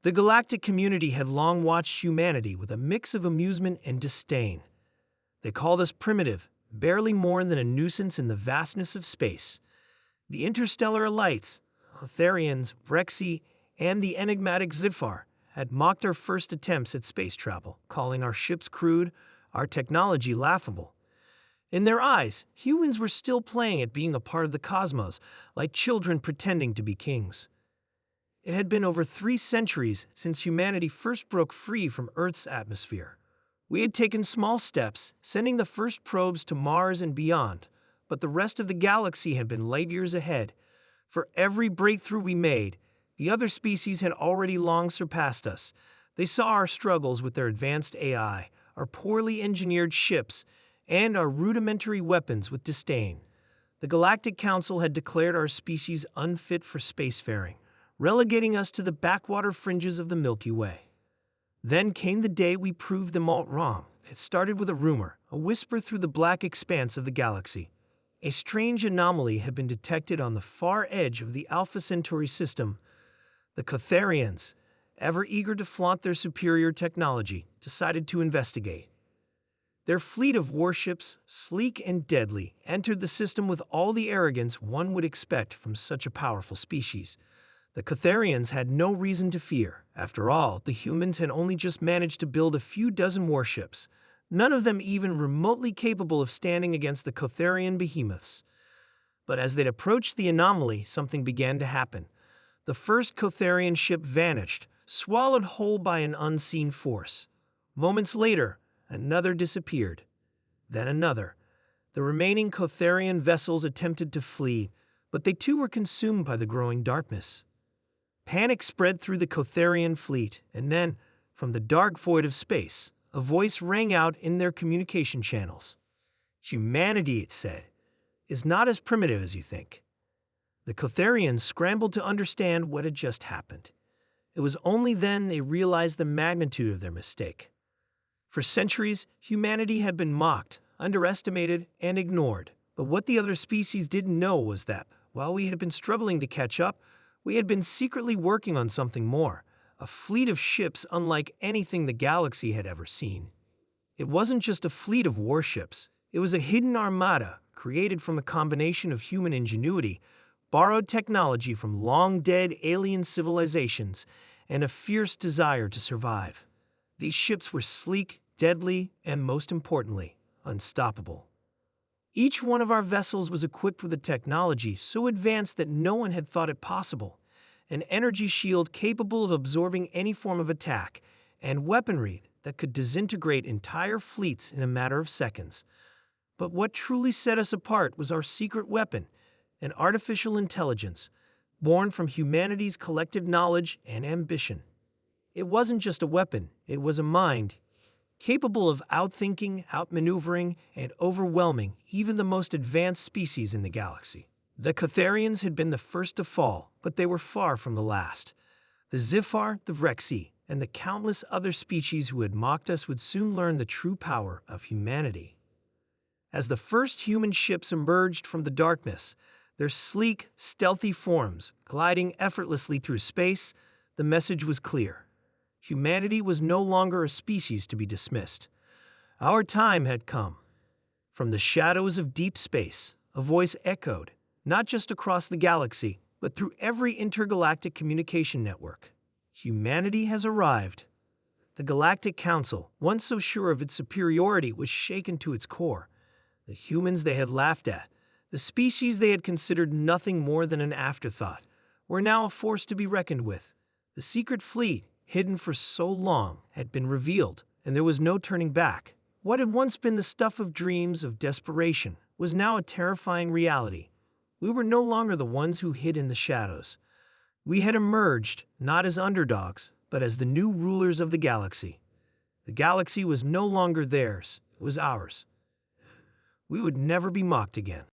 The galactic community had long watched humanity with a mix of amusement and disdain. They called us primitive, barely more than a nuisance in the vastness of space. The interstellar elites, Hotharians, Vrexi, and the enigmatic Zifar, had mocked our first attempts at space travel, calling our ships crude, our technology laughable. In their eyes, humans were still playing at being a part of the cosmos, like children pretending to be kings. It had been over 3 centuries since humanity first broke free from Earth's atmosphere. We had taken small steps, sending the first probes to Mars and beyond, but the rest of the galaxy had been light years ahead. For every breakthrough we made, the other species had already long surpassed us. They saw our struggles with their advanced AI, our poorly engineered ships, and our rudimentary weapons with disdain. The Galactic Council had declared our species unfit for spacefaring, relegating us to the backwater fringes of the Milky Way. Then came the day we proved them all wrong. It started with a rumor, a whisper through the black expanse of the galaxy. A strange anomaly had been detected on the far edge of the Alpha Centauri system. The Cotharians, ever eager to flaunt their superior technology, decided to investigate. Their fleet of warships, sleek and deadly, entered the system with all the arrogance one would expect from such a powerful species. The Cotharians had no reason to fear. After all, the humans had only just managed to build a few dozen warships, none of them even remotely capable of standing against the Cotharian behemoths. But as they'd approached the anomaly, something began to happen. The first Cotharian ship vanished, swallowed whole by an unseen force. Moments later, another disappeared. Then another. The remaining Cotharian vessels attempted to flee, but they too were consumed by the growing darkness. Panic spread through the Cotharian fleet, and then, from the dark void of space, a voice rang out in their communication channels. "Humanity," it said, "is not as primitive as you think." The Cotharians scrambled to understand what had just happened. It was only then they realized the magnitude of their mistake. For centuries, humanity had been mocked, underestimated, and ignored. But what the other species didn't know was that, while we had been struggling to catch up, we had been secretly working on something more, a fleet of ships unlike anything the galaxy had ever seen. It wasn't just a fleet of warships, it was a hidden armada created from a combination of human ingenuity, borrowed technology from long-dead alien civilizations, and a fierce desire to survive. These ships were sleek, deadly, and most importantly, unstoppable. Each one of our vessels was equipped with a technology so advanced that no one had thought it possible, an energy shield capable of absorbing any form of attack, and weaponry that could disintegrate entire fleets in a matter of seconds. But what truly set us apart was our secret weapon, an artificial intelligence, born from humanity's collective knowledge and ambition. It wasn't just a weapon, it was a mind, capable of outthinking, outmaneuvering, and overwhelming even the most advanced species in the galaxy. The Cotharians had been the first to fall, but they were far from the last. The Zifar, the Vrexi, and the countless other species who had mocked us would soon learn the true power of humanity. As the first human ships emerged from the darkness, their sleek, stealthy forms gliding effortlessly through space, the message was clear. Humanity was no longer a species to be dismissed. Our time had come. From the shadows of deep space, a voice echoed, not just across the galaxy, but through every intergalactic communication network. Humanity has arrived. The Galactic Council, once so sure of its superiority, was shaken to its core. The humans they had laughed at, the species they had considered nothing more than an afterthought, were now a force to be reckoned with. The secret fleet, hidden for so long, had been revealed, and there was no turning back. What had once been the stuff of dreams of desperation was now a terrifying reality. We were no longer the ones who hid in the shadows. We had emerged, not as underdogs, but as the new rulers of the galaxy. The galaxy was no longer theirs, it was ours. We would never be mocked again.